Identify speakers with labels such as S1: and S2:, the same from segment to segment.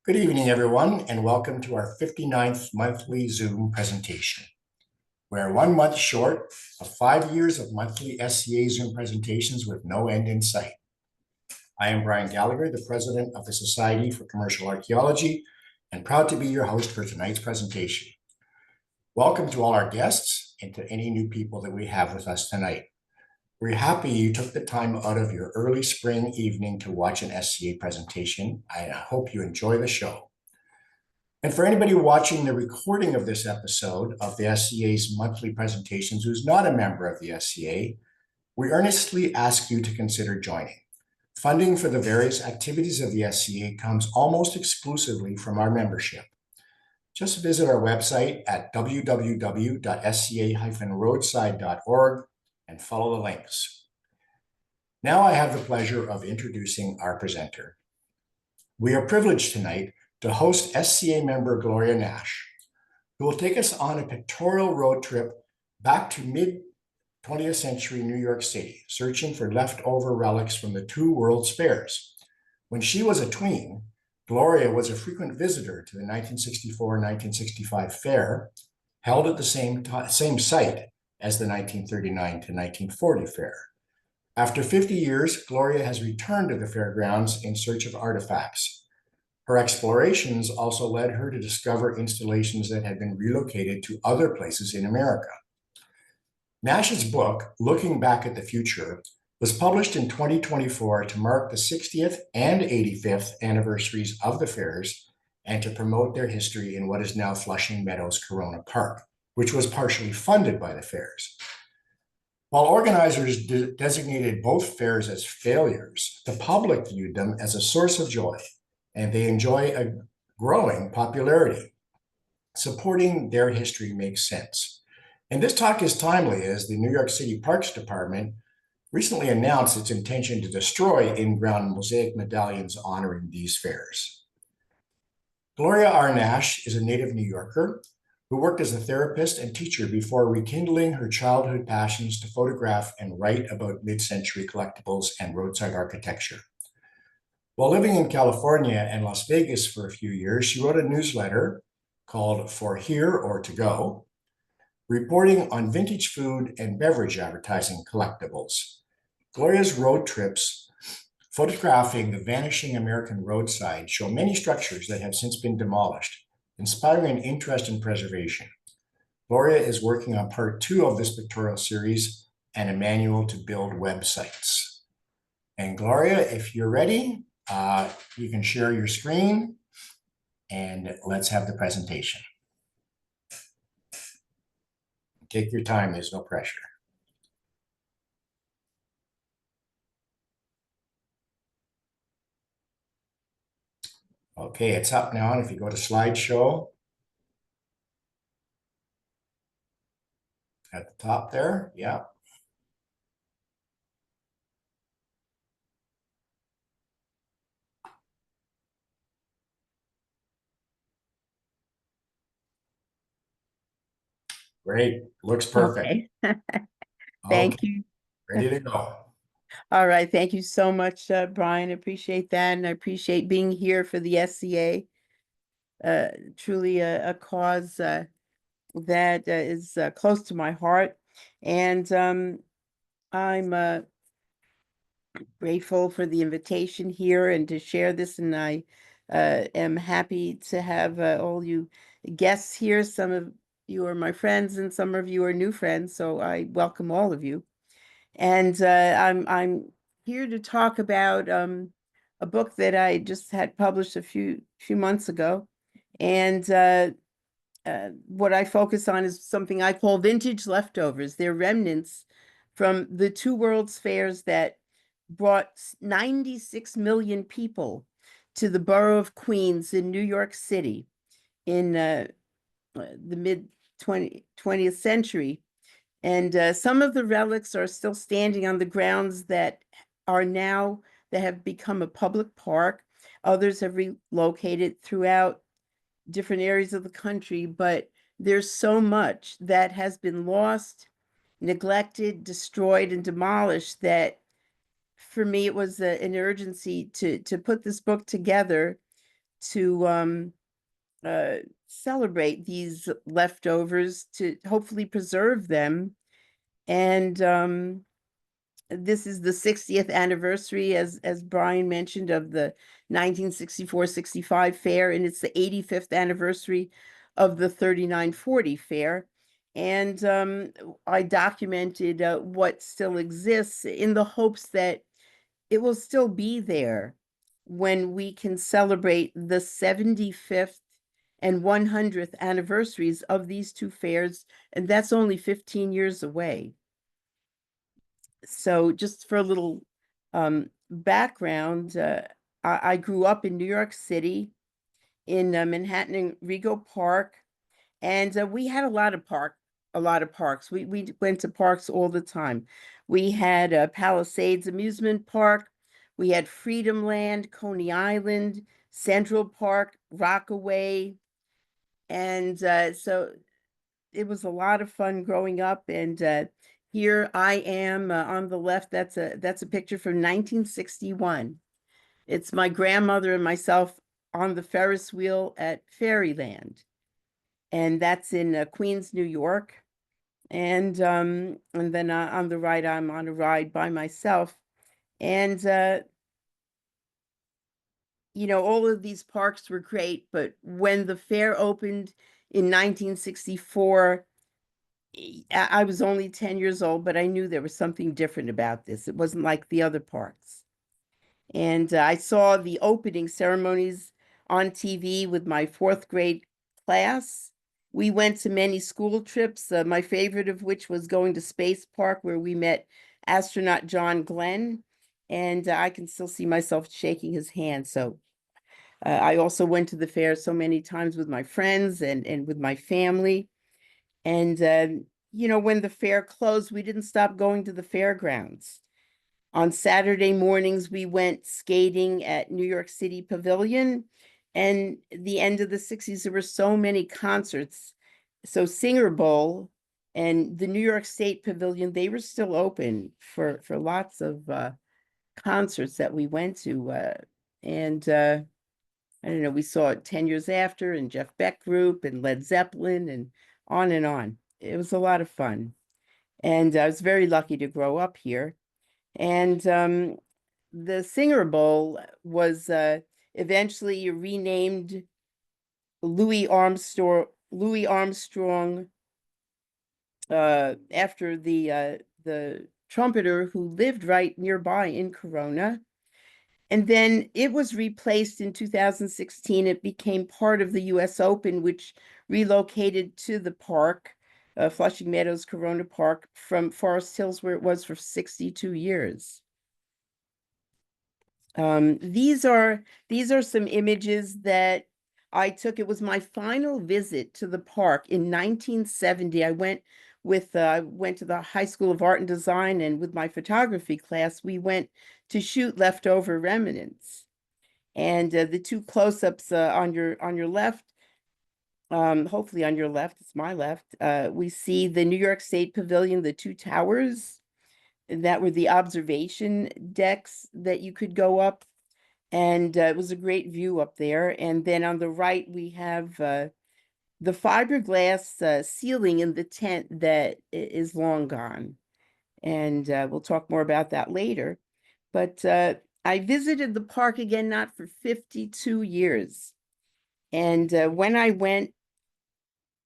S1: Good evening, everyone, and welcome to our 59th monthly Zoom presentation. We're 1 month short of 5 years of monthly SCA Zoom presentations with no end in sight. I am Brian Gallagher, the president of the Society for Commercial Archaeology, and proud to be your host for tonight's presentation. Welcome to all our guests and to any new people that we have with us tonight. We're happy you took the time out of your early spring evening to watch an SCA presentation. I hope you enjoy the show. And for anybody watching the recording of this episode of the SCA's monthly presentations who's not a member of the SCA, we earnestly ask you to consider joining. Funding for the various activities of the SCA comes almost exclusively from our membership. Just visit our website at www.sca-roadside.org and follow the links. Now I have the pleasure of introducing our presenter. We are privileged tonight to host SCA member Gloria Nash, who will take us on a pictorial road trip back to mid-20th century New York City, searching for leftover relics from the two World's Fairs. When she was a tween, Gloria was a frequent visitor to the 1964-1965 fair, held at the same site as the 1939 to 1940 fair. After 50 years, Gloria has returned to the fairgrounds in search of artifacts. Her explorations also led her to discover installations that had been relocated to other places in America. Nash's book, Looking Back at the Future, was published in 2024 to mark the 60th and 85th anniversaries of the fairs and to promote their history in what is now Flushing Meadows Corona Park, which was partially funded by the fairs. While organizers designated both fairs as failures, the public viewed them as a source of joy, and they enjoy a growing popularity. Supporting their history makes sense. And this talk is timely as the New York City Parks Department recently announced its intention to destroy in-ground mosaic medallions honoring these fairs. Gloria R Nash is a native New Yorker who worked as a therapist and teacher before rekindling her childhood passions to photograph and write about mid-century collectibles and roadside architecture. While living in California and Las Vegas for a few years, she wrote a newsletter called For Here or To Go, reporting on vintage food and beverage advertising collectibles. Gloria's road trips photographing the vanishing American roadside show many structures that have since been demolished, inspiring an interest in preservation. Gloria is working on part 2 of this pictorial series and a manual to build websites. And Gloria, if you're ready, you can share your screen and let's have the presentation. Take your time, there's no pressure. Okay, it's up now, and if you go to slideshow, at the top there, yeah. Great, looks perfect.
S2: Okay. Thank
S1: Okay,
S2: you.
S1: ready to go.
S2: All right. Thank you so much, Brian. I appreciate that. And I appreciate being here for the SCA. Truly a cause that is close to my heart. And I'm grateful for the invitation here and to share this. And I am happy to have all you guests here. Some of you are my friends and some of you are new friends. So I welcome all of you. And I'm here to talk about a book that I just had published a few months ago. And what I focus on is something I call vintage leftovers. They're remnants from the two World's Fairs that brought 96 million people to the borough of Queens in New York City in the mid-20th century. And some of the relics are still standing on the grounds that have become a public park. Others have relocated throughout different areas of the country, but there's so much that has been lost, neglected, destroyed, and demolished that for me, it was an urgency to put this book together to celebrate these leftovers, to hopefully preserve them. And this is the 60th anniversary, as Brian mentioned, of the 1964-65 fair, and it's the 85th anniversary of the 3940 fair. And I documented what still exists in the hopes that it will still be there when we can celebrate the 75th and 100th anniversaries of these two fairs, and that's only 15 years away. So just for a little background, I grew up in New York City, in Manhattan and Rego Park, and we had a lot of parks. We went to parks all the time. We had Palisades Amusement Park, we had Freedom Land, Coney Island, Central Park, Rockaway, and so it was a lot of fun growing up. And here I am on the left. That's a picture from 1961. It's my grandmother and myself on the Ferris wheel at Fairyland, and that's in Queens, New York. And then on the right, I'm on a ride by myself. And all of these parks were great, but when the fair opened in 1964, I was only 10 years old, but I knew there was something different about this. It wasn't like the other parks. And I saw the opening ceremonies on TV with my fourth grade class. We went to many school trips, my favorite of which was going to Space Park, where we met astronaut John Glenn. And I can still see myself shaking his hand. So I also went to the fair so many times with my friends and with my family. And, when the fair closed, we didn't stop going to the fairgrounds. On Saturday mornings, we went skating at New York City Pavilion. And the end of the 60s, there were so many concerts. So Singer Bowl and the New York State Pavilion, they were still open for lots of concerts that we went to. And I don't know, we saw it 10 years after, and Jeff Beck Group and Led Zeppelin and on and on. It was a lot of fun. And I was very lucky to grow up here. And the Singer Bowl was eventually renamed Louis Armstrong after the trumpeter who lived right nearby in Corona. And then it was replaced in 2016. It became part of the US Open, which relocated to the park, Flushing Meadows Corona Park, from Forest Hills, where it was for 62 years. These are some images that I took. It was my final visit to the park in 1970. I went to the High School of Art and Design, and with my photography class, we went to shoot leftover remnants. And the two close-ups on your left, hopefully on your left, it's my left, we see the New York State Pavilion, the two towers that were the observation decks that you could go up. And it was a great view up there. And then on the right, we have the fiberglass ceiling in the tent that is long gone. And we'll talk more about that later. But I visited the park again, not for 52 years. And when I went,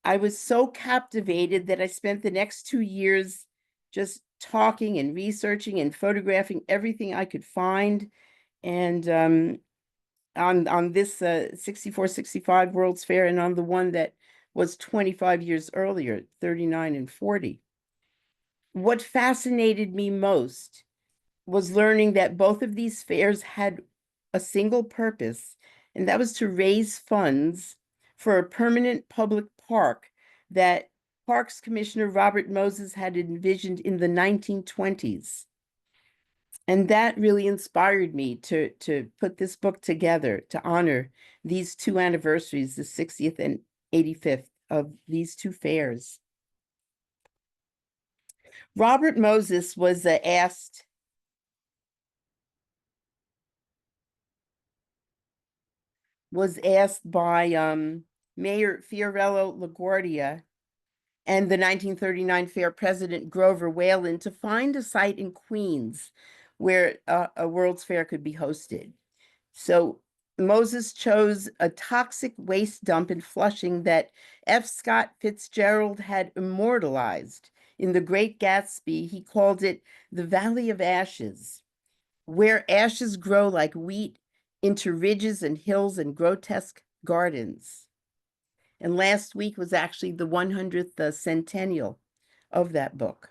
S2: I was so captivated that I spent the next 2 years just talking and researching and photographing everything I could find. And on this 64-65 World's Fair, and on the one that was 25 years earlier, 39 and 40. What fascinated me most was learning that both of these fairs had a single purpose, and that was to raise funds for a permanent public park that Parks Commissioner Robert Moses had envisioned in the 1920s. And that really inspired me to put this book together to honor these two anniversaries, the 60th and 85th of these two fairs. Robert Moses was asked was asked by Mayor Fiorello LaGuardia and the 1939 fair president Grover Whalen to find a site in Queens where a World's Fair could be hosted. So Moses chose a toxic waste dump in Flushing that F. Scott Fitzgerald had immortalized. In The Great Gatsby, he called it the Valley of Ashes, where ashes grow like wheat into ridges and hills and grotesque gardens. And last week was actually the 100th centennial of that book.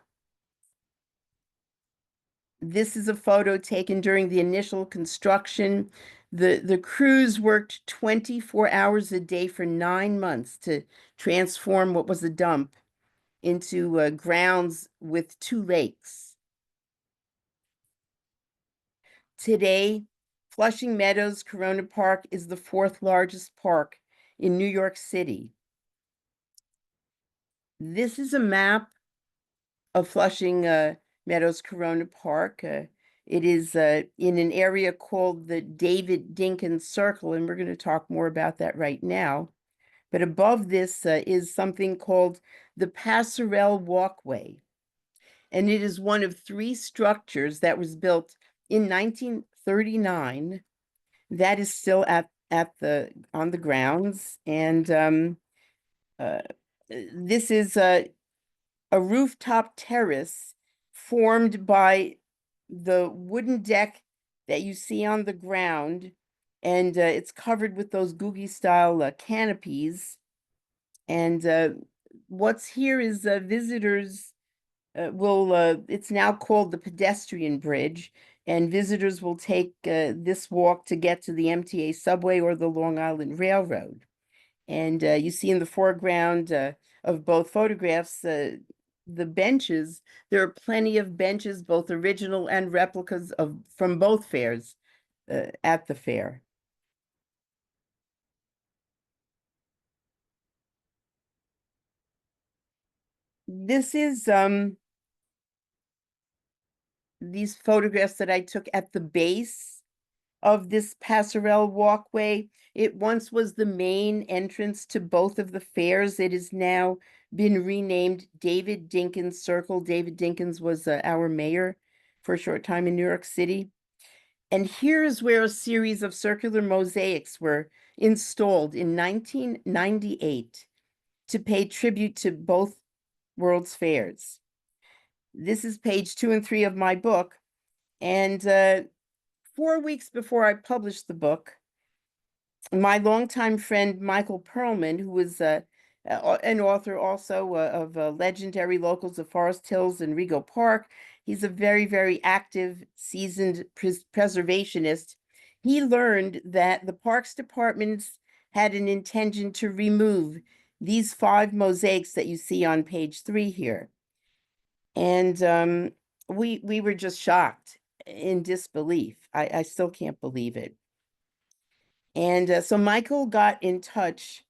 S2: This is a photo taken during the initial construction. The crews worked 24 hours a day for 9 months to transform what was a dump into grounds with 2 lakes. Today, Flushing Meadows Corona Park is the 4th largest park in New York City. This is a map of Flushing Meadows Corona Park. It is in an area called the David Dinkins Circle, and we're going to talk more about that right now. But above this is something called the Passerelle Walkway, and it is one of 3 structures that was built in 1939 that is still on the grounds. And this is a rooftop terrace formed by the wooden deck that you see on the ground, and it's covered with those googie style canopies. And what's here is visitors it's now called the pedestrian bridge, and visitors will take this walk to get to the MTA subway or the Long Island Railroad. And you see in the foreground of both photographs the benches. There are plenty of benches, both original and replicas from both fairs at the fair. This is these photographs that I took at the base of this passerelle walkway. It once was the main entrance to both of the fairs. It has now been renamed David Dinkins Circle. David Dinkins was our mayor for a short time in New York City. And here is where a series of circular mosaics were installed in 1998 to pay tribute to both World's Fairs. This is page 2 and 3 of my book. And 4 weeks before I published the book, my longtime friend Michael Perlman, who was an author also of legendary locals of Forest Hills and Rego Park, he's a very, very active, seasoned preservationist. He learned that the Parks Department had an intention to remove these 5 mosaics that you see on page 3 here. And we were just shocked, in disbelief. I still can't believe it. And so Michael got in touch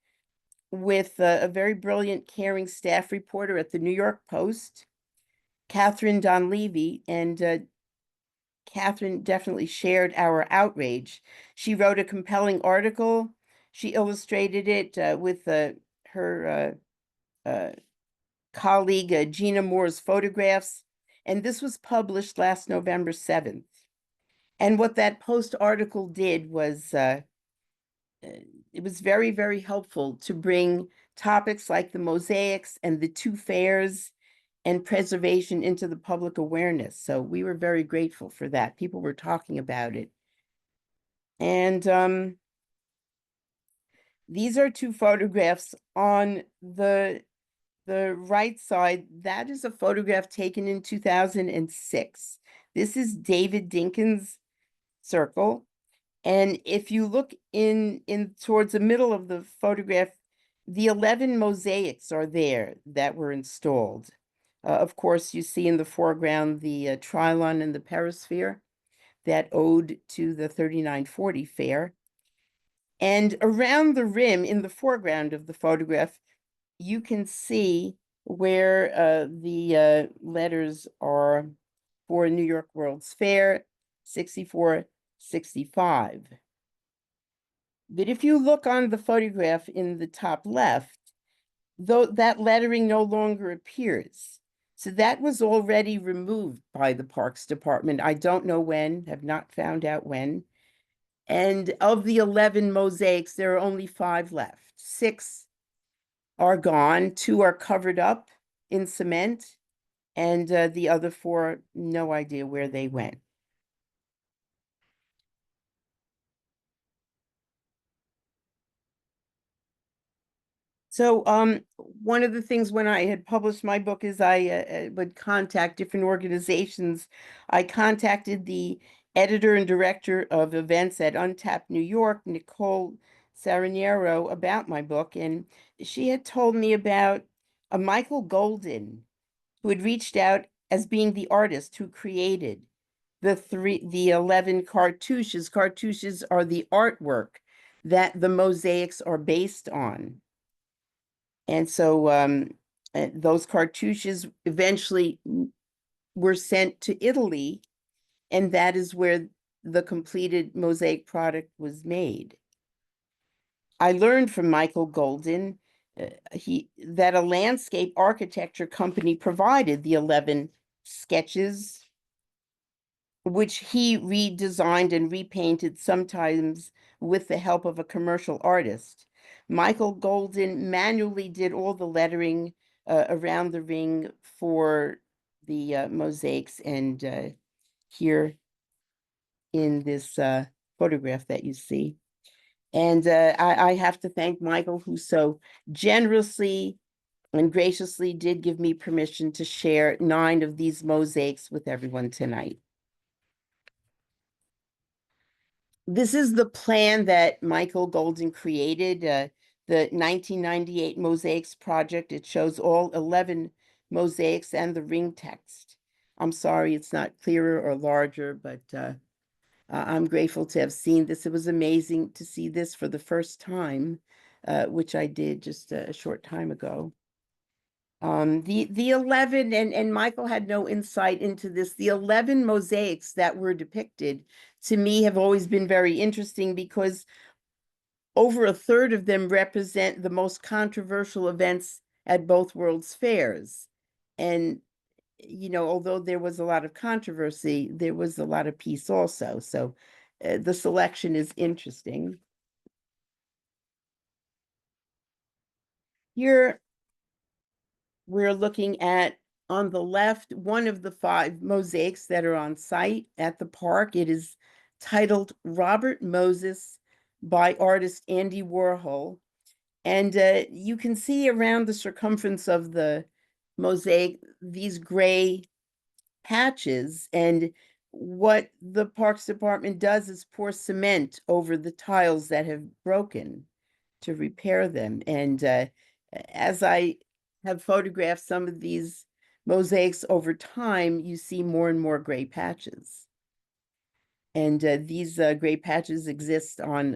S2: with a very brilliant, caring staff reporter at the New York Post, Catherine Donlevy, and Catherine definitely shared our outrage. She wrote a compelling article. She illustrated it with her colleague Gina Moore's photographs, and this was published last November 7th. And what that Post article did was it was very, very helpful to bring topics like the mosaics and the 2 fairs and preservation into the public awareness. So we were very grateful for that. People were talking about it. And these are 2 photographs. On the right side, that is a photograph taken in 2006. This is David Dinkins Circle. And if you look in towards the middle of the photograph, the 11 mosaics are there that were installed. Of course, you see in the foreground the Trilon and the Perisphere, that ode to the 3940 fair. And around the rim in the foreground of the photograph, you can see where the letters are for New York World's Fair, 6465. But if you look on the photograph in the top left, though that lettering no longer appears. So that was already removed by the Parks Department. I don't know when, have not found out when. And of the 11 mosaics, there are only 5 left. 6 are gone, 2 are covered up in cement, and the other 4, no idea where they went. So one of the things when I had published my book is I would contact different organizations. I contacted the editor and director of events at Untapped New York, Nicole Saraniero, about my book, and she had told me about a Michael Golden who had reached out as being the artist who created the 11 cartouches. Cartouches are the artwork that the mosaics are based on. And so those cartouches eventually were sent to Italy, and that is where the completed mosaic product was made. I learned from Michael Golden that a landscape architecture company provided the 11 sketches, which he redesigned and repainted, sometimes with the help of a commercial artist. Michael Golden manually did all the lettering around the ring for the mosaics, and here in this photograph that you see. And I have to thank Michael, who so generously and graciously did give me permission to share 9 of these mosaics with everyone tonight. This is the plan that Michael Golden created, the 1998 Mosaics project. It shows all 11 mosaics and the ring text. I'm sorry it's not clearer or larger, but I'm grateful to have seen this. It was amazing to see this for the first time, which I did just a short time ago. The 11, and Michael had no insight into this, the 11 mosaics that were depicted to me have always been very interesting because over a third of them represent the most controversial events at both World's Fairs. And, you know, although there was a lot of controversy, there was a lot of peace also. So the selection is interesting. Here, we're looking at, on the left, one of the 5 mosaics that are on site at the park. It is titled Robert Moses by artist Andy Warhol. And you can see around the circumference of the mosaic these gray patches. And what the Parks Department does is pour cement over the tiles that have broken to repair them. And as I have photographed some of these mosaics over time, you see more and more gray patches. And these gray patches exist on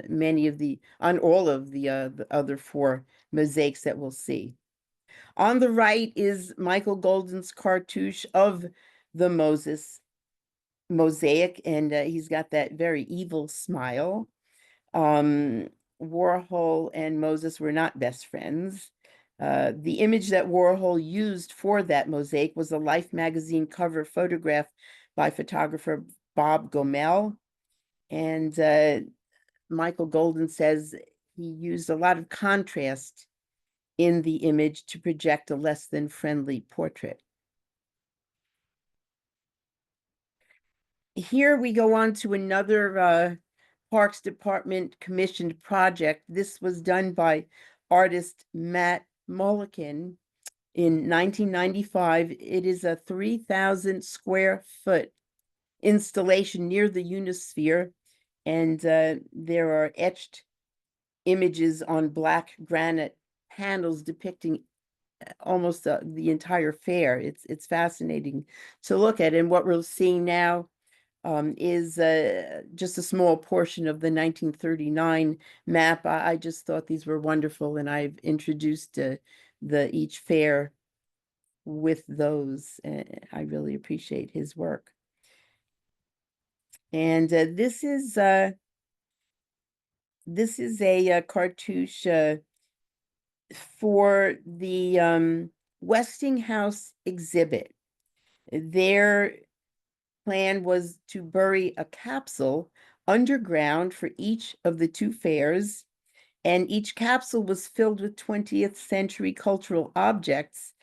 S2: all of the other 4 mosaics that we'll see. On the right is Michael Golden's cartouche of the Moses mosaic, and he's got that very evil smile. Warhol and Moses were not best friends. The image that Warhol used for that mosaic was a Life magazine cover photograph by photographer Bob Gomel. And Michael Golden says he used a lot of contrast in the image to project a less than friendly portrait. Here we go on to another Parks Department commissioned project. This was done by artist Matt Mulliken in 1995. It is a 3,000 square foot installation near the Unisphere, and there are etched images on black granite panels depicting almost the entire fair. It's fascinating to look at, and what we're seeing now is just a small portion of the 1939 map. I just thought these were wonderful, and I've introduced each fair with those. I really appreciate his work. And this is This is a cartouche for the Westinghouse exhibit. Their plan was to bury a capsule underground for each of the two fairs, and each capsule was filled with 20th century cultural objects,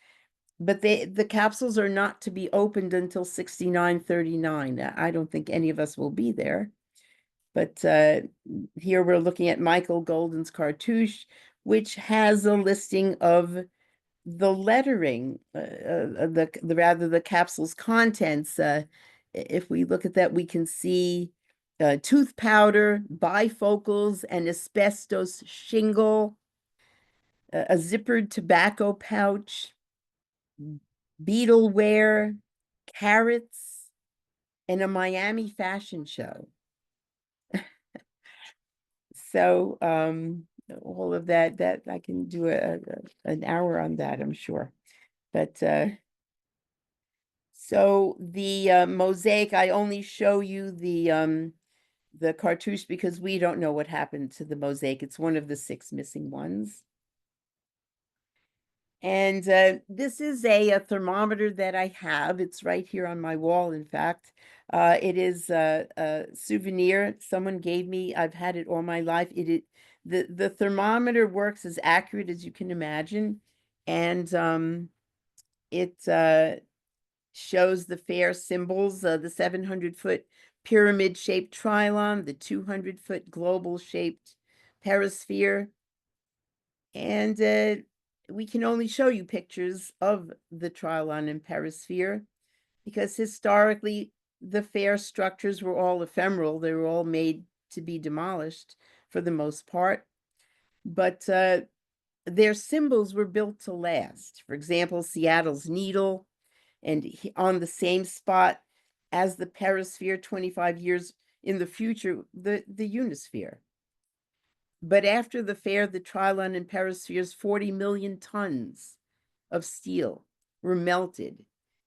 S2: but the capsules are not to be opened until 6939. I don't think any of us will be there. But here we're looking at Michael Golden's cartouche, which has a listing of the lettering, the capsule's contents. If we look at that, we can see tooth powder, bifocals, and asbestos shingle, a zippered tobacco pouch, beetleware, carrots, and a Miami fashion show. So all of that I can do an hour on that, I'm sure. But so the mosaic, I only show you the cartouche because we don't know what happened to the mosaic. It's one of the 6 missing ones. And this is a thermometer that I have. It's right here on my wall, in fact. It is a souvenir someone gave me. I've had it all my life. The thermometer works as accurate as you can imagine. And it shows the fair symbols, the 700-foot pyramid-shaped trilon, the 200-foot global-shaped perisphere. And we can only show you pictures of the trilon and perisphere because historically the fair structures were all ephemeral. They were all made to be demolished for the most part. But their symbols were built to last. For example, Seattle's needle, and on the same spot as the perisphere 25 years in the future, the unisphere. But after the fair, the trilon and perisphere's 40 million tons of steel were melted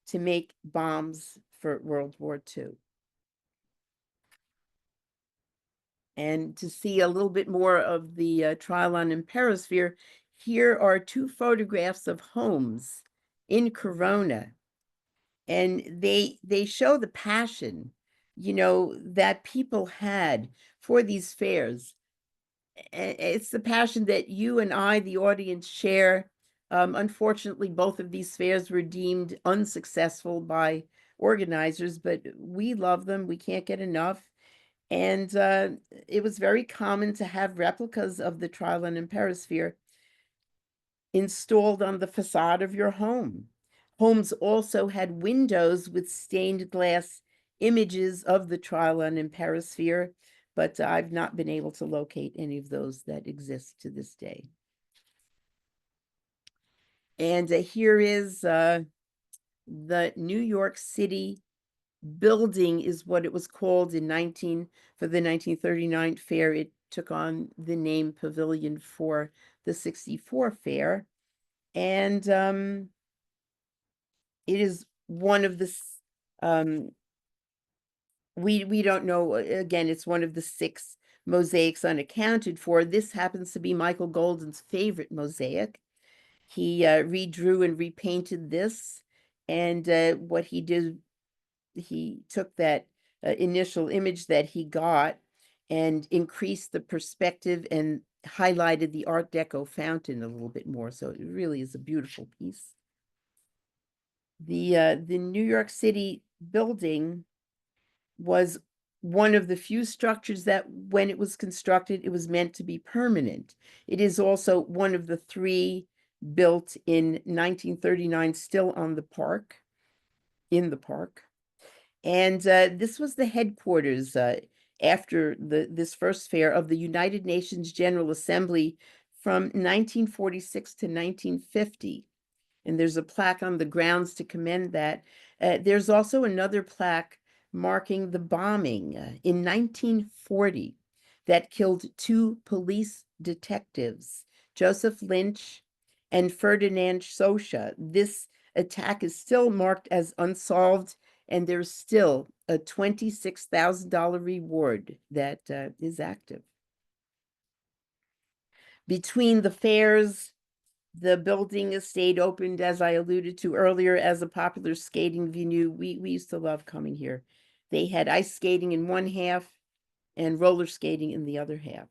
S2: to make bombs for World War II. And to see a little bit more of the trilon and perisphere, here are 2 photographs of homes in Corona. And they show the passion, that people had for these fairs. It's the passion that you and I, the audience, share. Unfortunately, both of these fairs were deemed unsuccessful by organizers, but we love them. We can't get enough. And it was very common to have replicas of the trilon and perisphere installed on the facade of your home. Homes also had windows with stained glass images of the trilon and perisphere, but I've not been able to locate any of those that exist to this day. And here is the New York City building, is what it was called for the 1939 fair. It took on the name Pavilion for the 64 fair. And it is one of the we don't know, again, it's one of the 6 mosaics unaccounted for. This happens to be Michael Golden's favorite mosaic. He redrew and repainted this, and what he did, he took that initial image that he got and increased the perspective and highlighted the Art Deco fountain a little bit more. So it really is a beautiful piece. The New York City building was one of the few structures that when it was constructed, it was meant to be permanent. It is also one of the 3 built in 1939, still on the park, in the park. And this was the headquarters after this first fair of the United Nations General Assembly from 1946 to 1950. And there's a plaque on the grounds to commend that. There's also another plaque marking the bombing in 1940 that killed 2 police detectives, Joseph Lynch and Ferdinand Socha. This attack is still marked as unsolved, and there's still a $26,000 reward that is active. Between the fairs, the building stayed opened, as I alluded to earlier, as a popular skating venue. We used to love coming here. They had ice skating in one half and roller skating in the other half.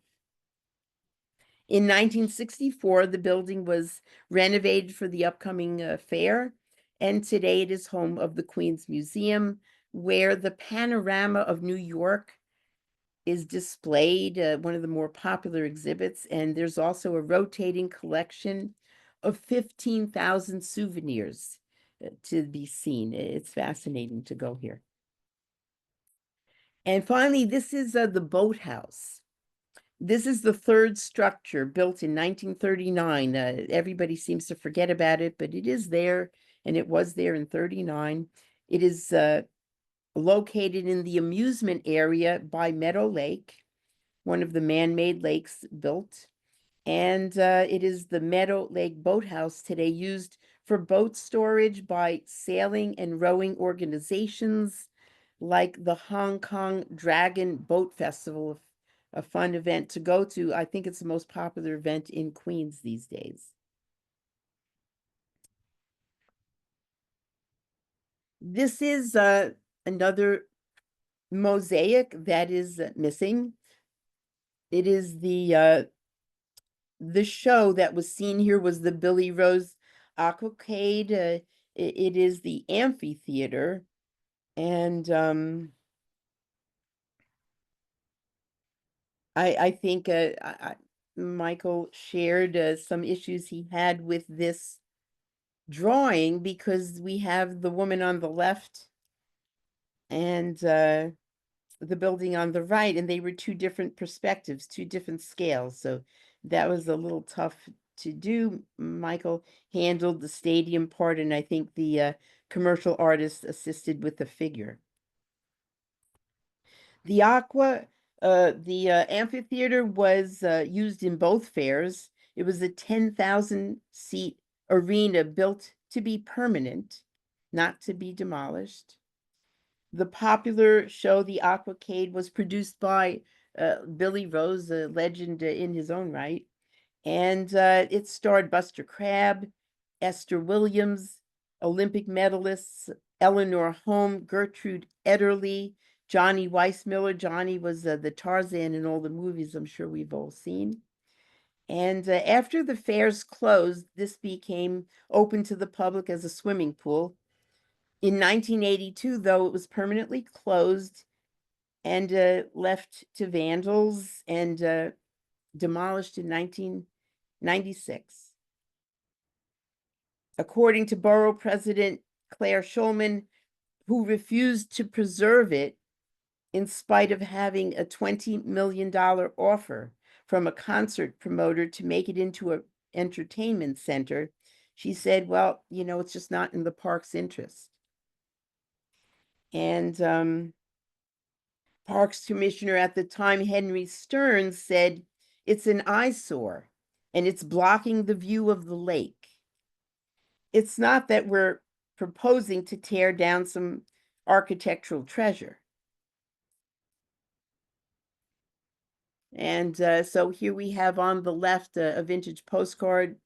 S2: In 1964, the building was renovated for the upcoming fair, and today it is home of the Queen's Museum, where the panorama of New York is displayed, one of the more popular exhibits, and there's also a rotating collection of 15,000 souvenirs to be seen. It's fascinating to go here. And finally, this is the boathouse. This is the third structure built in 1939. Everybody seems to forget about it, but it is there, and it was there in 39. It is located in the amusement area by Meadow Lake, one of the man-made lakes built. And it is the Meadow Lake Boathouse today, used for boat storage by sailing and rowing organizations like the Hong Kong Dragon Boat Festival, a fun event to go to. I think it's the most popular event in Queens these days. This is another mosaic that is missing. It is the show that was seen here was the Billy Rose Aquacade. It is the amphitheater, and I think Michael shared some issues he had with this drawing, because we have the woman on the left and the building on the right, and they were two different perspectives, two different scales. So that was a little tough to do. Michael handled the stadium part, and I think the commercial artist assisted with the figure. The amphitheater was used in both fairs. It was a 10,000 seat arena built to be permanent, not to be demolished. The popular show, the Aquacade, was produced by Billy Rose, a legend in his own right. And it starred Buster Crabbe, Esther Williams, Olympic medalists Eleanor Holm, Gertrude Ederle, Johnny Weissmuller. Johnny was the Tarzan in all the movies I'm sure we've all seen. And after the fairs closed, this became open to the public as a swimming pool. In 1982, though, it was permanently closed and left to vandals, and demolished in 1996. According to Borough President Claire Schulman, who refused to preserve it in spite of having a $20 million offer from a concert promoter to make it into an entertainment center, she said, well, it's just not in the park's interest. And Parks Commissioner at the time, Henry Stearns, said, it's an eyesore and it's blocking the view of the lake. It's not that we're proposing to tear down some architectural treasure. And so here we have on the left a vintage postcard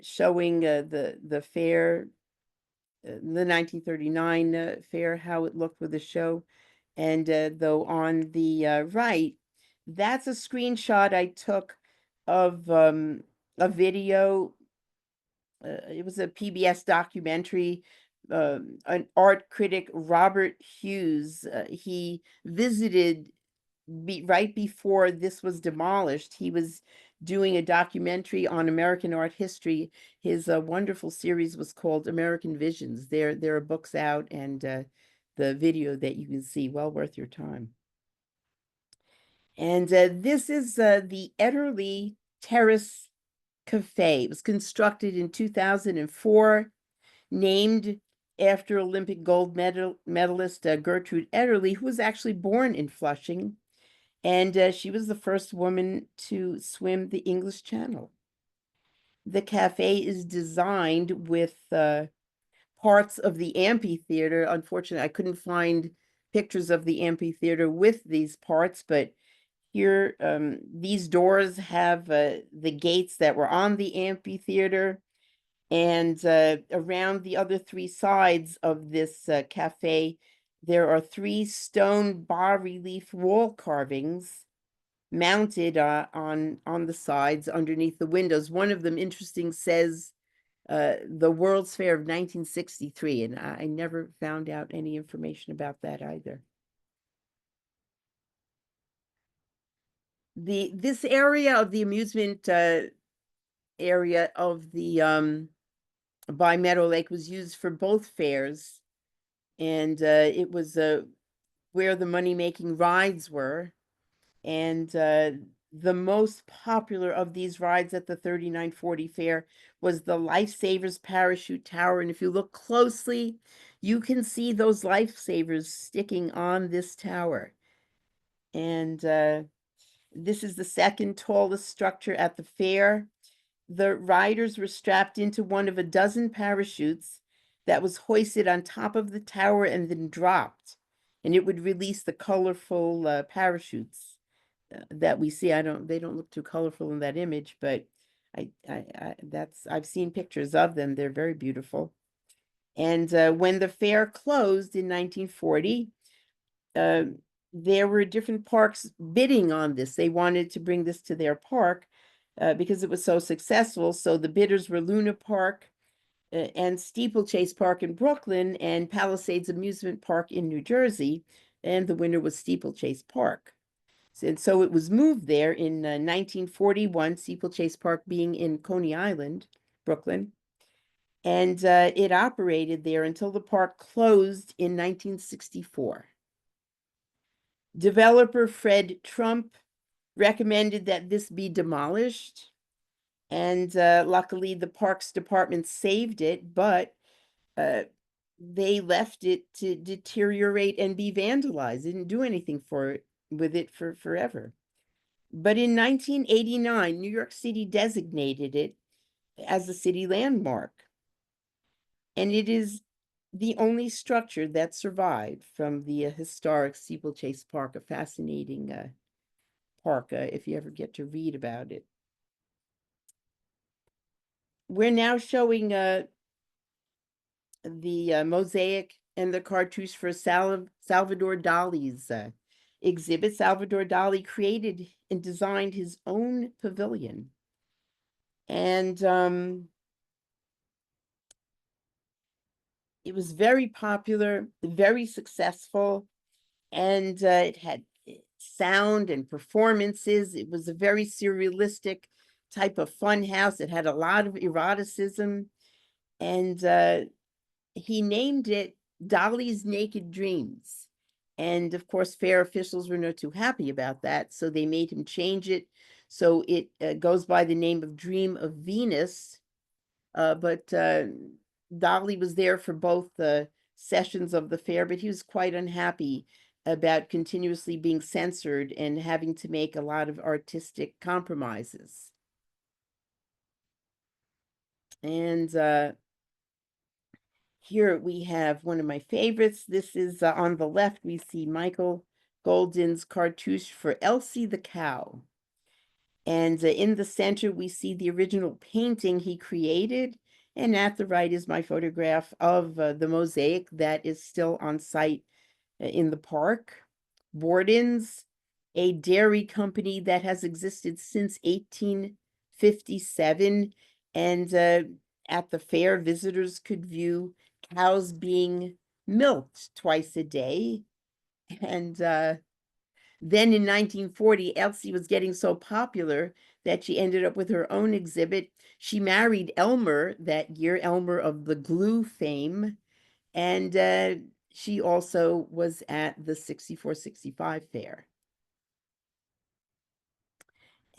S2: showing the fair, the 1939 fair, how it looked with the show. And though on the right, that's a screenshot I took of a video. It was a PBS documentary. An art critic, Robert Hughes, he visited right before this was demolished. He was doing a documentary on American art history. His wonderful series was called American Visions. There are books out, and the video that you can see, well worth your time. And this is the Ederle Terrace Cafe. It was constructed in 2004, named after Olympic gold medalist Gertrude Ederle, who was actually born in Flushing. And she was the first woman to swim the English Channel. The cafe is designed with parts of the amphitheater. Unfortunately, I couldn't find pictures of the amphitheater with these parts, but Here, these doors have the gates that were on the amphitheater, and around the other three sides of this cafe, there are three stone bas-relief wall carvings mounted on the sides underneath the windows. One of them, interesting, says the World's Fair of 1963, and I never found out any information about that either. This area of the amusement area of the by Meadow Lake was used for both fairs, and it was where the money-making rides were. And the most popular of these rides at the 3940 fair was the Lifesavers Parachute Tower. And if you look closely, you can see those lifesavers sticking on this tower. And this is the second tallest structure at the fair. The riders were strapped into one of a dozen parachutes that was hoisted on top of the tower and then dropped, and it would release the colorful parachutes that we see. They don't look too colorful in that image, but I've seen pictures of them. They're very beautiful. And when the fair closed in 1940, uh, there were different parks bidding on this. They wanted to bring this to their park because it was so successful. So the bidders were Luna Park and Steeplechase Park in Brooklyn and Palisades Amusement Park in New Jersey. And the winner was Steeplechase Park. And so it was moved there in 1941, Steeplechase Park being in Coney Island, Brooklyn. And it operated there until the park closed in 1964. Developer Fred Trump recommended that this be demolished. And luckily, the Parks Department saved it, but they left it to deteriorate and be vandalized. They didn't do anything with it for forever. But in 1989, New York City designated it as a city landmark. And it is the only structure that survived from the historic Steeplechase Park, a fascinating park if you ever get to read about it. We're now showing the mosaic and the cartouche for Salvador Dali's exhibit. Salvador Dali created and designed his own pavilion. And it was very popular, very successful, and it had sound and performances. It was a very surrealistic type of fun house. It had a lot of eroticism, and he named it Dolly's Naked Dreams. And of course, fair officials were not too happy about that, so they made him change it. So it goes by the name of Dream of Venus. But Dolly was there for both the sessions of the fair, but he was quite unhappy about continuously being censored and having to make a lot of artistic compromises. And here we have one of my favorites. This is on the left, we see Michael Golden's cartouche for Elsie the cow. And in the center, we see the original painting he created. And at the right is my photograph of the mosaic that is still on site in the park. Borden's, a dairy company that has existed since 1857. And at the fair, visitors could view cows being milked twice a day. And then in 1940, Elsie was getting so popular that she ended up with her own exhibit. She married Elmer that year, Elmer of the glue fame. And she also was at the 64-65 fair.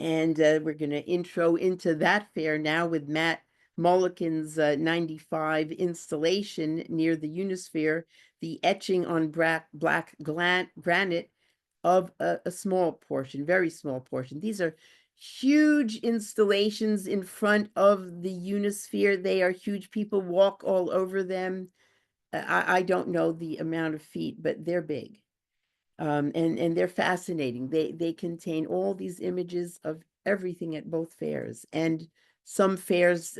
S2: And we're going to intro into that fair now with Matt Mulliken's 95 installation near the Unisphere, the etching on black granite of a small portion, very small portion. These are huge installations in front of the Unisphere. They are huge. People walk all over them. I don't know the amount of feet, but they're big. And they're fascinating. They contain all these images of everything at both fairs, and some fairs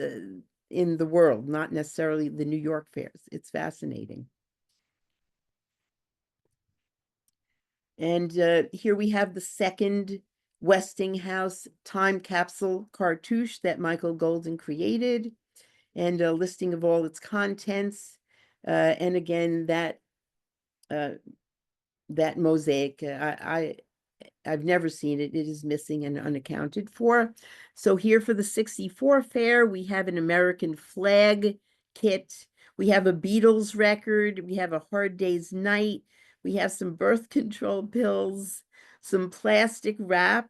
S2: in the world, not necessarily the New York fairs. It's fascinating. And here we have the second Westinghouse time capsule cartouche that Michael Golden created, and a listing of all its contents. And again, that mosaic, I've never seen it. It is missing and unaccounted for. So here for the 64 fair, we have an American flag kit. We have a Beatles record. We have a Hard Day's Night. We have some birth control pills, some plastic wrap.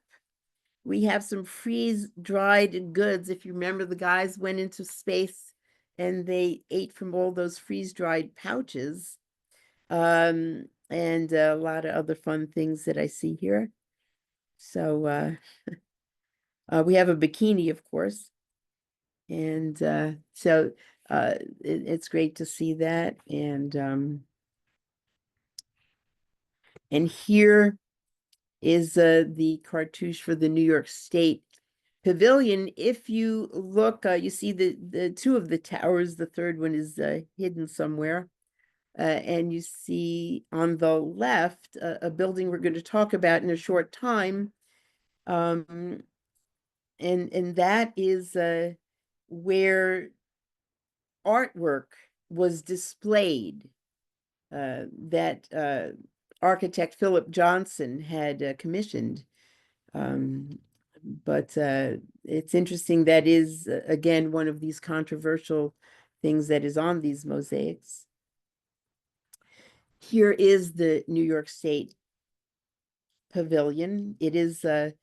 S2: We have some freeze-dried goods. If you remember, the guys went into space and they ate from all those freeze-dried pouches. And a lot of other fun things that I see here. So we have a bikini, of course. And so it's great to see that. And here is the cartouche for the New York State Pavilion. If you look, you see the two of the towers. The third one is hidden somewhere. And you see on the left a building we're going to talk about in a short time. And that is where artwork was displayed that architect Philip Johnson had commissioned. But it's interesting, that is again one of these controversial things that is on these mosaics. Here is the New York State Pavilion. It is the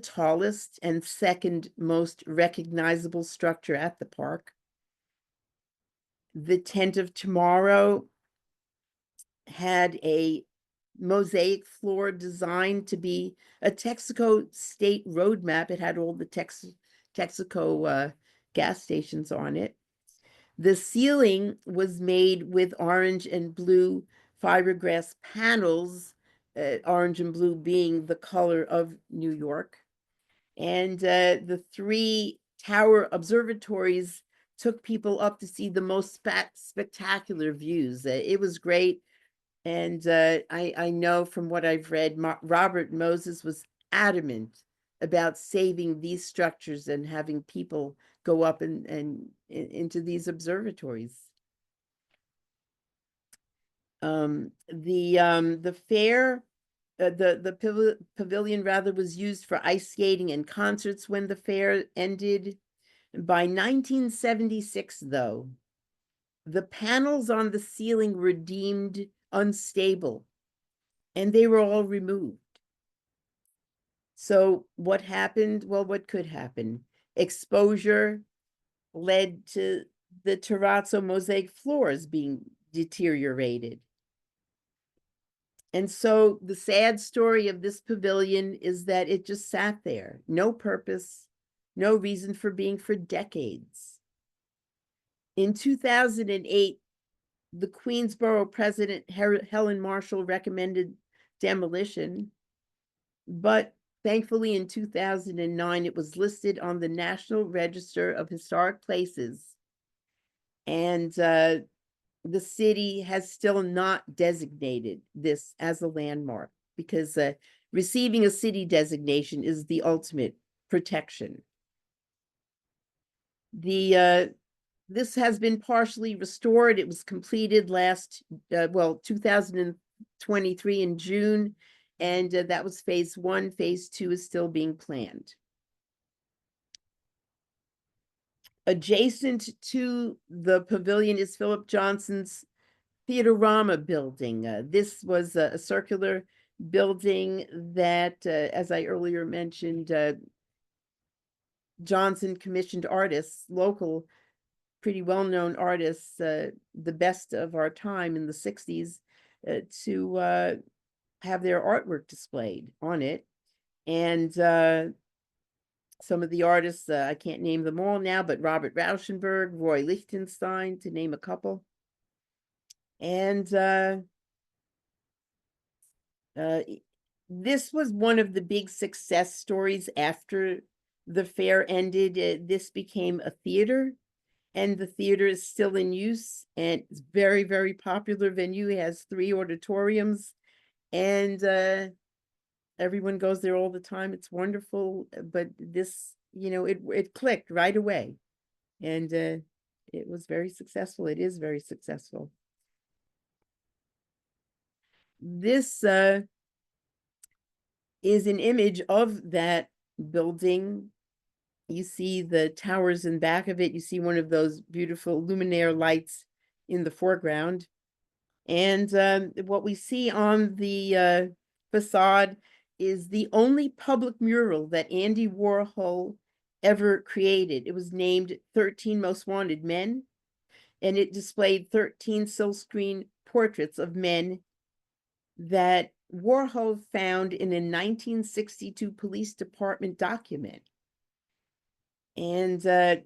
S2: tallest and second most recognizable structure at the park. The Tent of Tomorrow had a mosaic floor designed to be a Texaco state roadmap. It had all the Texaco gas stations on it. The ceiling was made with orange and blue fiberglass panels, orange and blue being the color of New York. And the three tower observatories took people up to see the most spectacular views. It was great. And I know from what I've read, Robert Moses was adamant about saving these structures and having people go up and into these observatories. The fair, the pavilion rather, was used for ice skating and concerts when the fair ended. By 1976, though, the panels on the ceiling were deemed unstable, and they were all removed. So what happened? Well, what could happen? Exposure led to the terrazzo mosaic floors being deteriorated. And so the sad story of this pavilion is that it just sat there, no purpose, no reason for being, for decades. In 2008, the Queensborough president, Helen Marshall, recommended demolition, but thankfully in 2009, it was listed on the National Register of Historic Places, and the city has still not designated this as a landmark, because receiving a city designation is the ultimate protection. This has been partially restored. It was completed 2023 in June, and that was phase 1. Phase 2 is still being planned. Adjacent to the pavilion is Philip Johnson's Theaterama building. This was a circular building that, as I earlier mentioned, Johnson commissioned artists, local, pretty well-known artists, the best of our time in the 60s, to have their artwork displayed on it. And some of the artists, I can't name them all now, but Robert Rauschenberg, Roy Lichtenstein, to name a couple. And This was one of the big success stories after the fair ended. This became a theater, and the theater is still in use, and it's very, very popular venue. It has 3 auditoriums, and everyone goes there all the time. It's wonderful, but this, it clicked right away, and it was very successful. It is very successful. This is an image of that building. You see the towers in back of it. You see one of those beautiful luminaire lights in the foreground. And what we see on the facade is the only public mural that Andy Warhol ever created. It was named 13 Most Wanted Men, and it displayed 13 silkscreen portraits of men that Warhol found in a 1962 police department document. And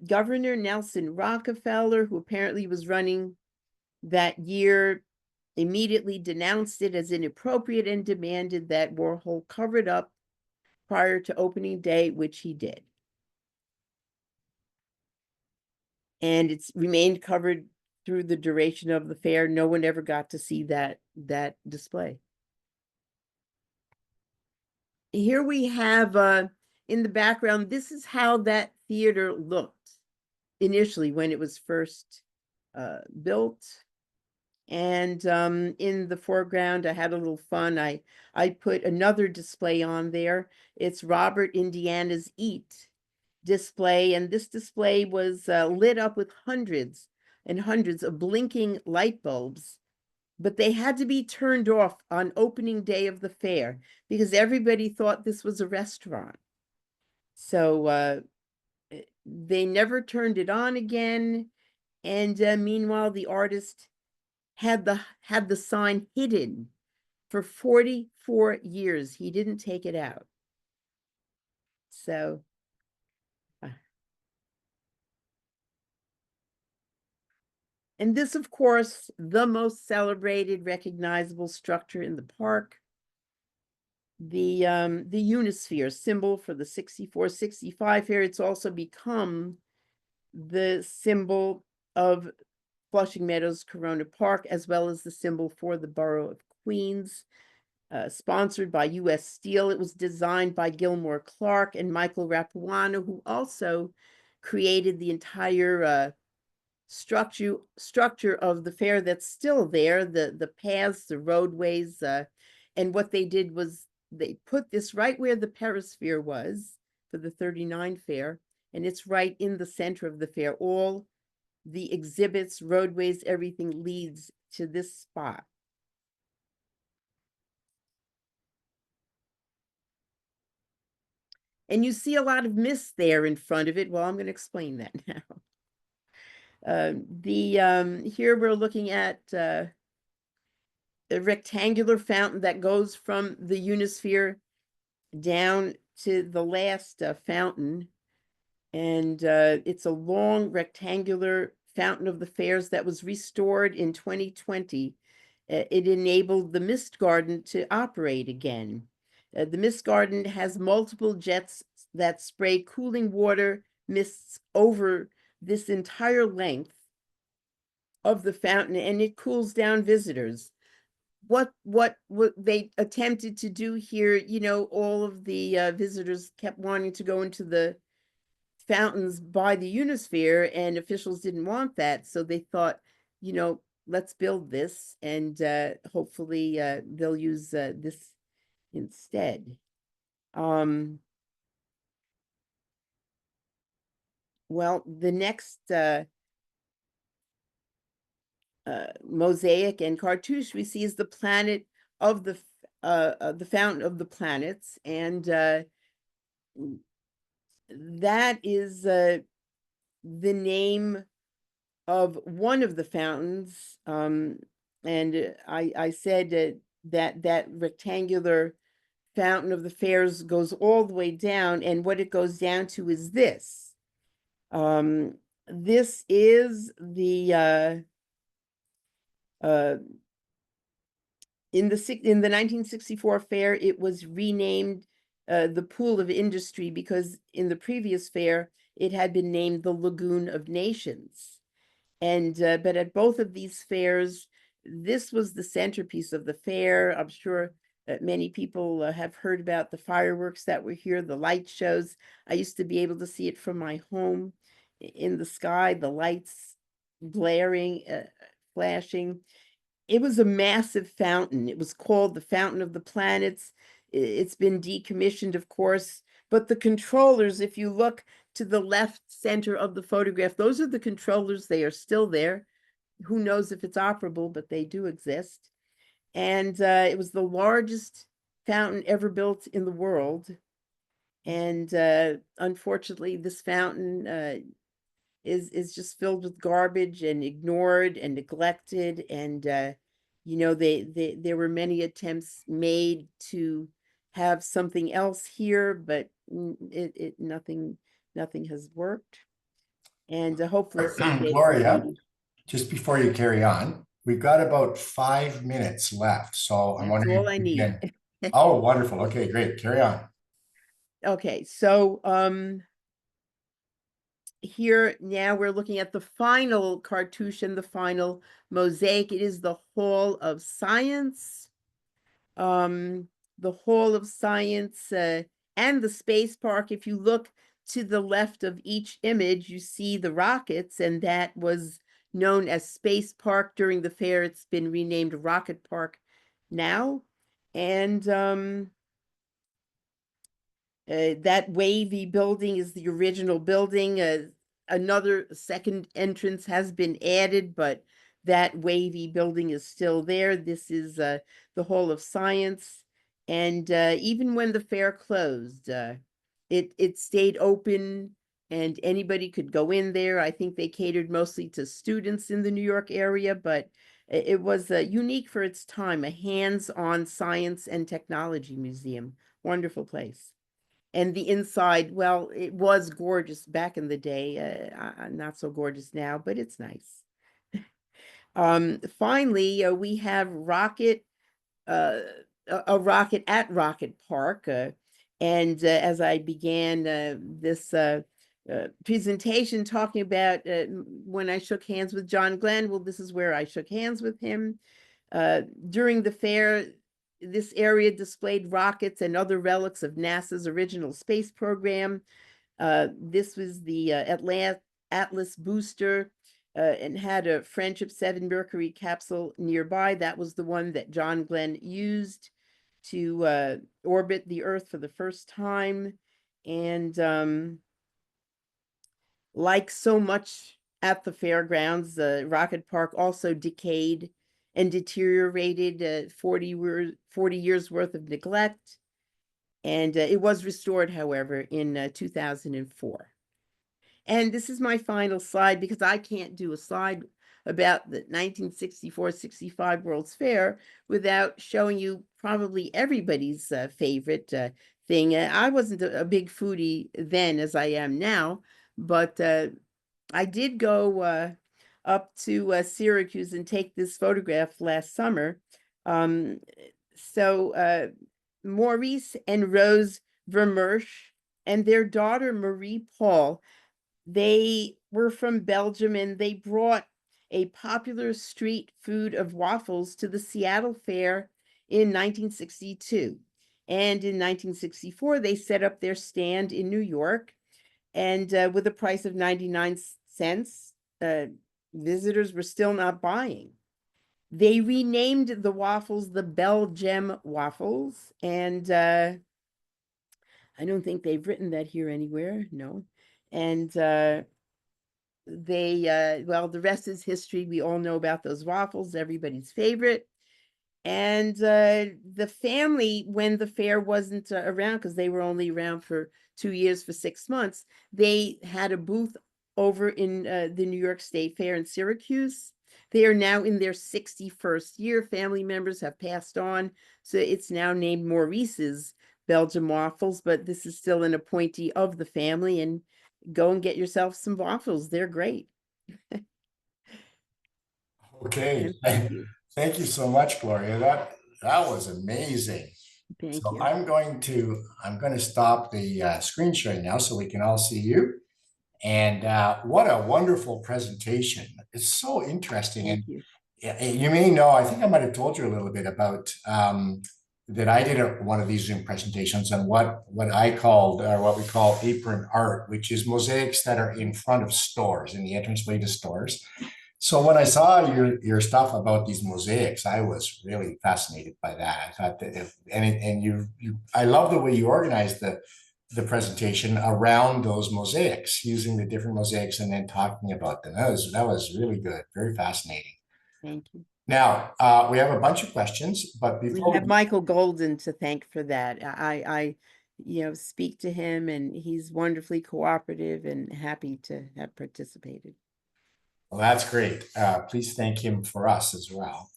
S2: Governor Nelson Rockefeller, who apparently was running that year, immediately denounced it as inappropriate and demanded that Warhol cover it up prior to opening day, which he did. And it's remained covered through the duration of the fair. No one ever got to see that display. Here we have in the background, this is how that theater looked initially when it was first built. And in the foreground, I had a little fun. I put another display on there. It's Robert Indiana's Eat display. And this display was lit up with hundreds and hundreds of blinking light bulbs, but they had to be turned off on opening day of the fair because everybody thought this was a restaurant. So they never turned it on again. And meanwhile, the artist had the sign hidden for 44 years. He didn't take it out. So and this, of course, the most celebrated, recognizable structure in the park, the Unisphere, symbol for the 64-65 fair. It's also become the symbol of Flushing Meadows Corona Park, as well as the symbol for the borough of Queens. Sponsored by U.S. Steel. It was designed by Gilmore Clark and Michael Rapuano, who also created the entire structure of the fair that's still there, the paths, the roadways, and what they did was they put this right where the perisphere was for the 39 fair, and it's right in the center of the fair. All the exhibits, roadways, everything leads to this spot. And you see a lot of mist there in front of it. Well, I'm going to explain that now. Here we're looking at a rectangular fountain that goes from the Unisphere down to the last fountain. And it's a long rectangular fountain of the fairs that was restored in 2020. It enabled the mist garden to operate again. The mist garden has multiple jets that spray cooling water mists over this entire length of the fountain, and it cools down visitors. What they attempted to do here, all of the visitors kept wanting to go into the fountains by the Unisphere, and officials didn't want that, so they thought, let's build this, and hopefully they'll use this instead. Well, the next mosaic and cartouche we see is the planet of the fountain of the planets, and that is the name of one of the fountains. And I said that rectangular fountain of the fairs goes all the way down, and what it goes down to is this. This is the in the 1964 fair, it was renamed the Pool of Industry, because in the previous fair, it had been named the Lagoon of Nations. And but at both of these fairs, this was the centerpiece of the fair. I'm sure many people have heard about the fireworks that were here, the light shows. I used to be able to see it from my home in the sky, the lights blaring, flashing. It was a massive fountain. It was called the Fountain of the Planets. It's been decommissioned, of course, but the controllers, if you look to the left center of the photograph, those are the controllers. They are still there. Who knows if it's operable, but they do exist. And it was the largest fountain ever built in the world. And unfortunately, this fountain is just filled with garbage and ignored and neglected. And you know, there were many attempts made to have something else here, but nothing has worked. And hopefully someday it will
S1: Gloria,
S2: be.
S1: just before you carry on, we've got about 5 minutes left. So I'm
S2: That's
S1: wondering
S2: all
S1: if
S2: I
S1: we
S2: need.
S1: can. Oh, wonderful. Okay, great. Carry on.
S2: Okay, so here now we're looking at the final cartouche and the final mosaic. It is the Hall of Science. um, the Hall of Science, and the Space Park. If you look to the left of each image, you see the rockets, and that was known as Space Park during the fair. It's been renamed Rocket Park now. And that wavy building is the original building. Another second entrance has been added, but that wavy building is still there. This is the Hall of Science. And even when the fair closed, it stayed open and anybody could go in there. I think they catered mostly to students in the New York area, but it was unique for its time, a hands-on science and technology museum. Wonderful place. And the inside, well, it was gorgeous back in the day. Not so gorgeous now, but it's nice. Finally, we have uh, a rocket at Rocket Park. And as I began this presentation talking about when I shook hands with John Glenn, well, this is where I shook hands with him. During the fair, this area displayed rockets and other relics of NASA's original space program. This was the Atlas booster, and had a Friendship 7 Mercury capsule nearby. That was the one that John Glenn used to orbit the Earth for the first time. And like so much at the fairgrounds, the Rocket Park also decayed and deteriorated, 40 years worth of neglect. And it was restored, however, in 2004. And this is my final slide, because I can't do a slide about the 1964-65 World's Fair without showing you probably everybody's favorite thing. I wasn't a big foodie then as I am now, but I did go up to Syracuse and take this photograph last summer. Um, so Maurice and Rose Vermersch and their daughter Marie Paul, they were from Belgium, and they brought a popular street food of waffles to the Seattle Fair in 1962. And in 1964, they set up their stand in New York, and with a price of 99 cents, visitors were still not buying. They renamed the waffles the Belgium waffles, and I don't think they've written that here anywhere, no. And well, the rest is history. We all know about those waffles, everybody's favorite. And the family, when the fair wasn't around, because they were only around for 2 years, for 6 months, they had a booth over in the New York State Fair in Syracuse. They are now in their 61st year. Family members have passed on, so it's now named Maurice's Belgium Waffles, but this is still an appointee of the family. And go and get yourself some waffles. They're great.
S1: Okay.
S2: And thank you.
S1: Thank you so much, Gloria. that was amazing.
S2: Thank
S1: So
S2: you.
S1: I'm going to stop the screen sharing now so we can all see you. And what a wonderful presentation. It's so interesting.
S2: Thank
S1: And
S2: you.
S1: you may know, I think I might have told you a little bit about that I did one of these Zoom presentations on what I called, or what we call apron art, which is mosaics that are in front of stores, in the entranceway to stores. So when I saw your stuff about these mosaics, I was really fascinated by that. I thought that I love the way you organized the presentation around those mosaics, using the different mosaics and then talking about them. That was really good, very fascinating.
S2: Thank you.
S1: Now we have a bunch of questions, but
S2: We
S1: before
S2: have
S1: we,
S2: Michael Golden to thank for that. Speak to him, and he's wonderfully cooperative and happy to have participated.
S1: well, that's great. Please thank him for us as well.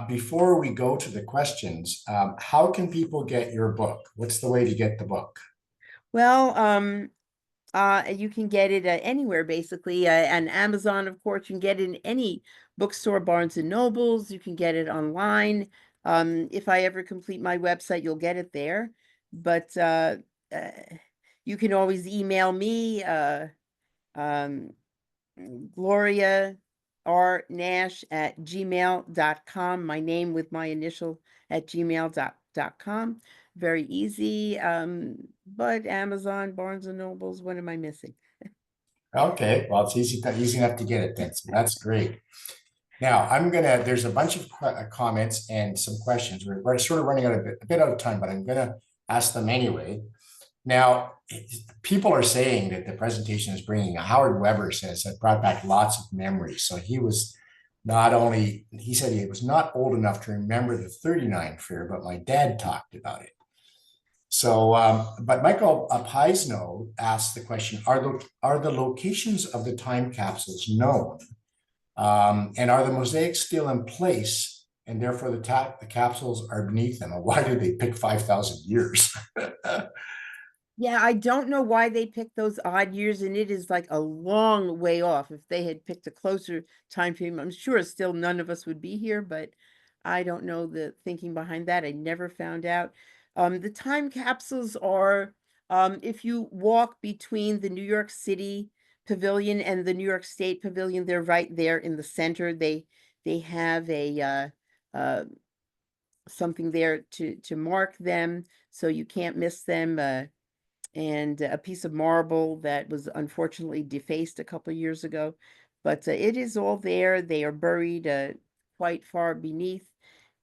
S1: Before we go to the questions, how can people get your book? What's the way to get the book?
S2: Well, you can get it anywhere, basically. On Amazon, of course, you can get it in any bookstore, Barnes and Nobles. You can get it online. If I ever complete my website, you'll get it there. But uh, you can always email me, um, Gloria R Nash at gmail.com. My name with my initial at gmail.com. Very easy. But Amazon, Barnes and Nobles, what am I missing?
S1: Okay, well, it's easy enough to get it then, so that's great. Now, there's a bunch of comments and some questions. We're sort of running out a bit out of time, but I'm gonna ask them anyway. Now, people are saying that the presentation is bringing, Howard Weber says, it brought back lots of memories. So he said he was not old enough to remember the 39 fair, but my dad talked about it. So, but Michael Paisno asked the question, are the locations of the time capsules known? And are the mosaics still in place? And therefore the capsules are beneath them? Or why did they pick 5,000 years?
S2: Yeah, I don't know why they picked those odd years, and it is like a long way off. If they had picked a closer time frame, I'm sure still none of us would be here, but I don't know the thinking behind that. I never found out. The time capsules are, if you walk between the New York City Pavilion and the New York State Pavilion, they're right there in the center. They have a something there to mark them, so you can't miss them. And a piece of marble that was unfortunately defaced a couple of years ago. But it is all there. They are buried quite far beneath,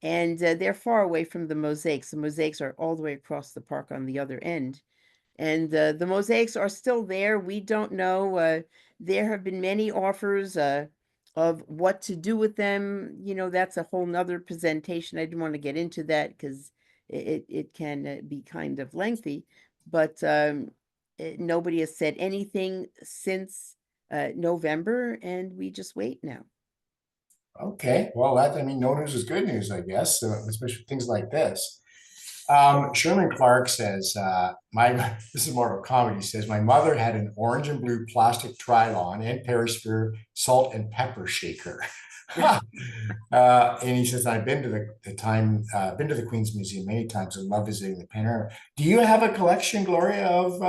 S2: and they're far away from the mosaics. The mosaics are all the way across the park on the other end. And the mosaics are still there. We don't know. There have been many offers of what to do with them. That's a whole nother presentation. I didn't want to get into that because it can be kind of lengthy. But nobody has said anything since November, and we just wait now.
S1: Okay, well, no news is good news, I guess, especially things like this. Sherman Clark says, this is more of a comment. He says, my mother had an orange and blue plastic Trilon and Perisphere salt and pepper shaker. And he says, I've been to been to the Queen's Museum many times and love visiting the panorama. Do you have a collection, Gloria, of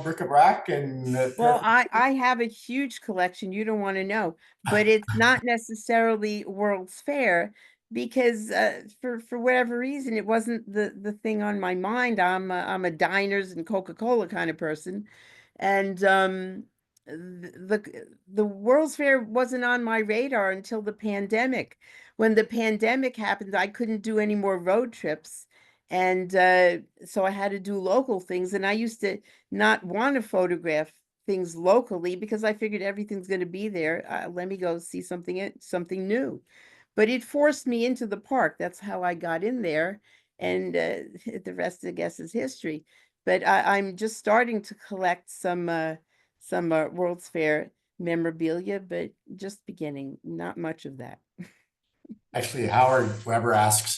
S1: bric-a-brac and
S2: Well, I have a huge collection. You don't want to know, but it's not necessarily World's Fair because for whatever reason it wasn't the thing on my mind. I'm a diners and Coca-Cola kind of person, and the World's Fair wasn't on my radar until the pandemic. When the pandemic happened, I couldn't do any more road trips, and so I had to do local things. And I used to not want to photograph things locally because I figured everything's going to be there. Let me go see something new. But it forced me into the park. That's how I got in there, and the rest, I guess, is history. But I'm just starting to collect some World's Fair memorabilia, but just beginning. Not much of that.
S1: actually, Howard Weber asks,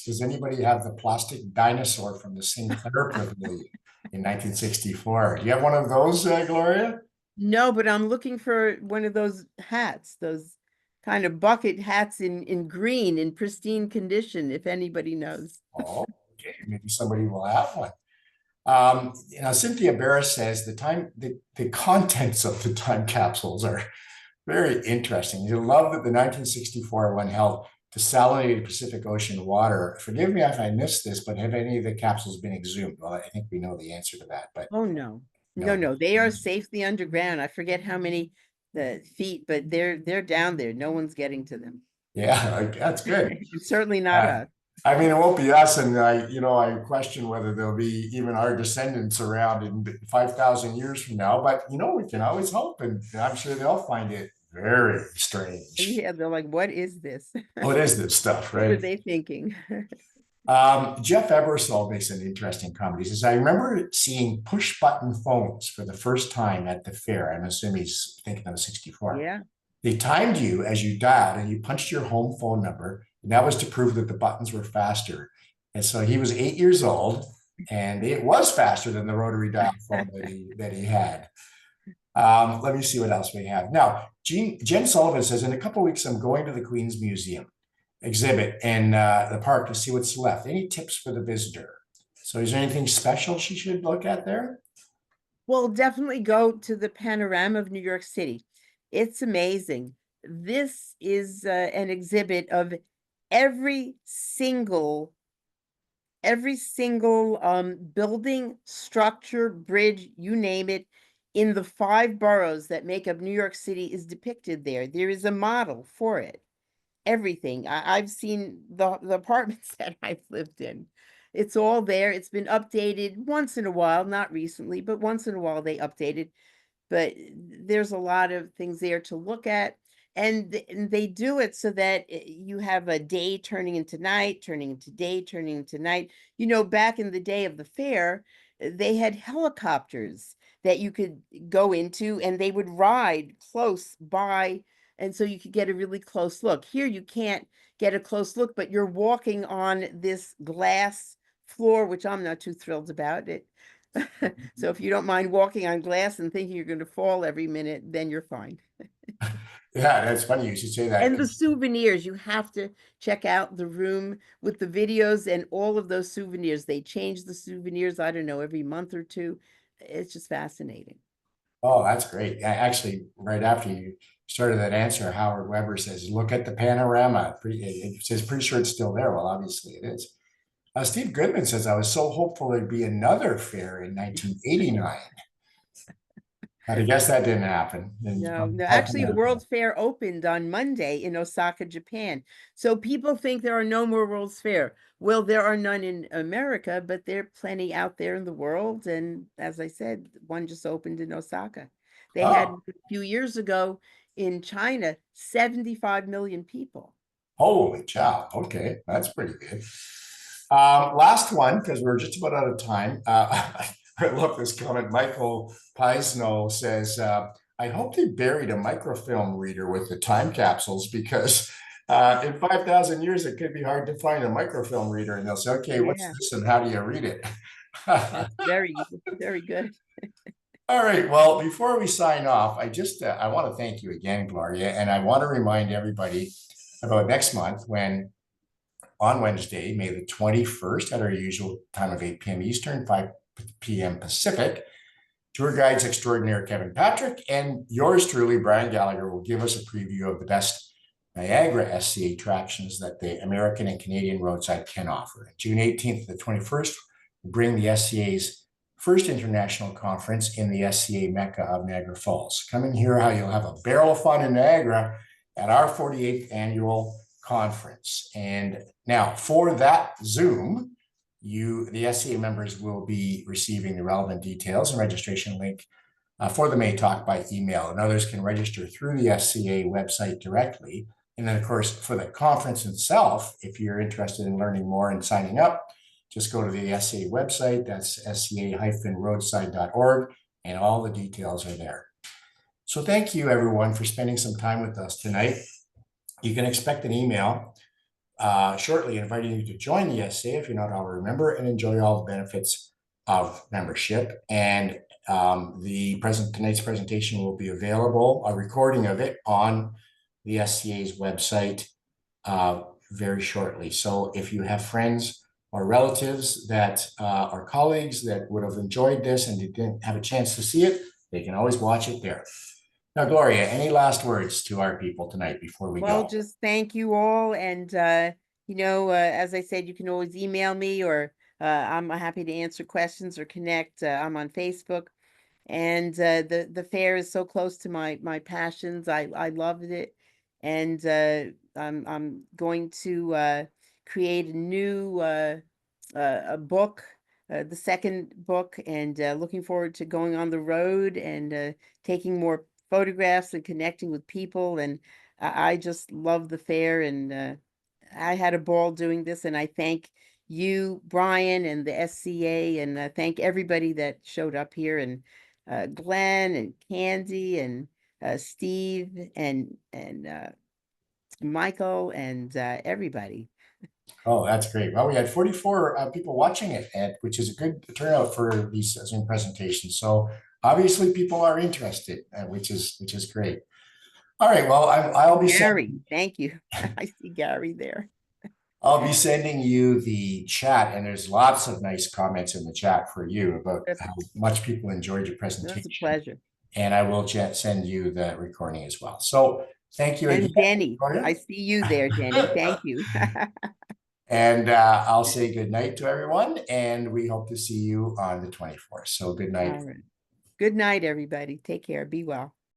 S1: does anybody have the plastic dinosaur from the St. Clair Pavilion in 1964? Do you have one of those, Gloria?
S2: No, but I'm looking for one of those hats, those kind of bucket hats in green, in pristine condition, if anybody knows.
S1: Oh, okay, maybe somebody will have one. Cynthia Barris says the contents of the time capsules are very interesting. You love that the 1964 one held desalinated Pacific Ocean water. Forgive me if I missed this, but have any of the capsules been exhumed? Well, I think we know the answer to that, but
S2: Oh, no.
S1: no.
S2: No, they are safely underground. I forget how many the feet, but they're down there. No one's getting to them.
S1: Yeah, that's good.
S2: Certainly not us.
S1: I mean, it won't be us, and I question whether there'll be even our descendants around in 5,000 years from now. But we can always hope, and I'm sure they'll find it very strange.
S2: Yeah, they're like, what is this?
S1: What is this stuff,
S2: What are
S1: right?
S2: they thinking?
S1: Jeff Ebersol makes an interesting comment. He says, I remember seeing push button phones for the first time at the fair. I'm assuming he's thinking of 64.
S2: Yeah.
S1: They timed you as you dialed and you punched your home phone number. And that was to prove that the buttons were faster. And so he was 8 years old and it was faster than the rotary dial phone that he had. Let me see what else we have. Now, Jen Sullivan says, in a couple of weeks, I'm going to the Queen's Museum exhibit in the park to see what's left. Any tips for the visitor? So is there anything special she should look at there?
S2: Well, definitely go to the panorama of New York City. It's amazing. This is an exhibit of every single building, structure, bridge, you name it, in the 5 boroughs that make up New York City is depicted there. There is a model for it. Everything. I've seen the apartments that I've lived in. It's all there. It's been updated once in a while, not recently, but once in a while they update it. But there's a lot of things there to look at. And they do it so that you have a day turning into night, turning into day, turning into night. Back in the day of the fair, they had helicopters that you could go into and they would ride close by. And so you could get a really close look. Here you can't get a close look, but you're walking on this glass floor, which I'm not too thrilled about it. So if you don't mind walking on glass and thinking you're going to fall every minute, then you're fine.
S1: Yeah, that's funny you should say that.
S2: And the souvenirs, you have to check out the room with the videos and all of those souvenirs. They change the souvenirs, I don't know, every month or two. It's just fascinating.
S1: Oh, that's great. Actually, right after you started that answer, Howard Weber says, look at the panorama. It says, pretty sure it's still there. Well, obviously it is. Steve Goodman says, I was so hopeful there'd be another fair in 1989. I guess that didn't happen.
S2: No, actually, the World's Fair opened on Monday in Osaka, Japan. So people think there are no more World's Fair. Well, there are none in America, but there are plenty out there in the world. And as I said, one just opened in Osaka. They had a few years ago in China, 75 million people.
S1: Holy cow. Okay, that's pretty good. Last one, because we're just about out of time. I love this comment. Michael Peisno says, I hope they buried a microfilm reader with the time capsules because in 5,000 years, it could be hard to find a microfilm reader. And they'll say, okay, what's this and how do you read it?
S2: That's very, very good.
S1: All right. Well, before we sign off, I want to thank you again, Gloria. And I want to remind everybody about next month when on Wednesday, May the 21st at our usual time of 8 p.m. Eastern, 5 p.m. Pacific, tour guides extraordinaire Kevin Patrick and yours truly, Brian Gallagher, will give us a preview of the best Niagara SCA attractions that the American and Canadian roadside can offer. June 18th to the 21st, we'll bring the SCA's first international conference in the SCA Mecca of Niagara Falls. Come and hear how you'll have a barrel of fun in Niagara at our 48th annual conference. And now for that Zoom, the SCA members will be receiving the relevant details and registration link for the May Talk by email, and others can register through the SCA website directly. And then, of course, for the conference itself, if you're interested in learning more and signing up, just go to the SCA website. That's sca-roadside.org, and all the details are there. So thank you, everyone, for spending some time with us tonight. You can expect an email shortly inviting you to join the SCA if you're not already a member and enjoy all the benefits of membership. And tonight's presentation will be available, a recording of it on the SCA's website very shortly. So if you have friends or relatives that are colleagues that would have enjoyed this and didn't have a chance to see it, they can always watch it there. Now, Gloria, any last words to our people tonight before we
S2: Well,
S1: go?
S2: just thank you all. And, as I said, you can always email me or I'm happy to answer questions or connect. I'm on Facebook. And the fair is so close to my passions. I loved it. And I'm going to create a new a book, the second book, and looking forward to going on the road and taking more photographs and connecting with people. And I just love the fair, and I had a ball doing this. And I thank you, Brian, and the SCA, and thank everybody that showed up here, and Glenn and Candy and Steve and Michael and everybody.
S1: Oh, that's great. Well, we had 44 people watching it, which is a good turnout for these Zoom presentations. So obviously people are interested, which is great. All right. Well, I'll be
S2: Gary, thank you. I see Gary there.
S1: I'll be sending you the chat, and there's lots of nice comments in the chat for you about
S2: That's,
S1: how much people enjoyed your
S2: that's a
S1: presentation.
S2: pleasure.
S1: And I will send you the recording as well. So thank you again,
S2: And Denny, I
S1: Victoria.
S2: see you there, Denny. Thank you.
S1: And I'll say good night to everyone, and we hope to see you on the 24th. So good night.
S2: All right. Good night, everybody. Take care. Be well.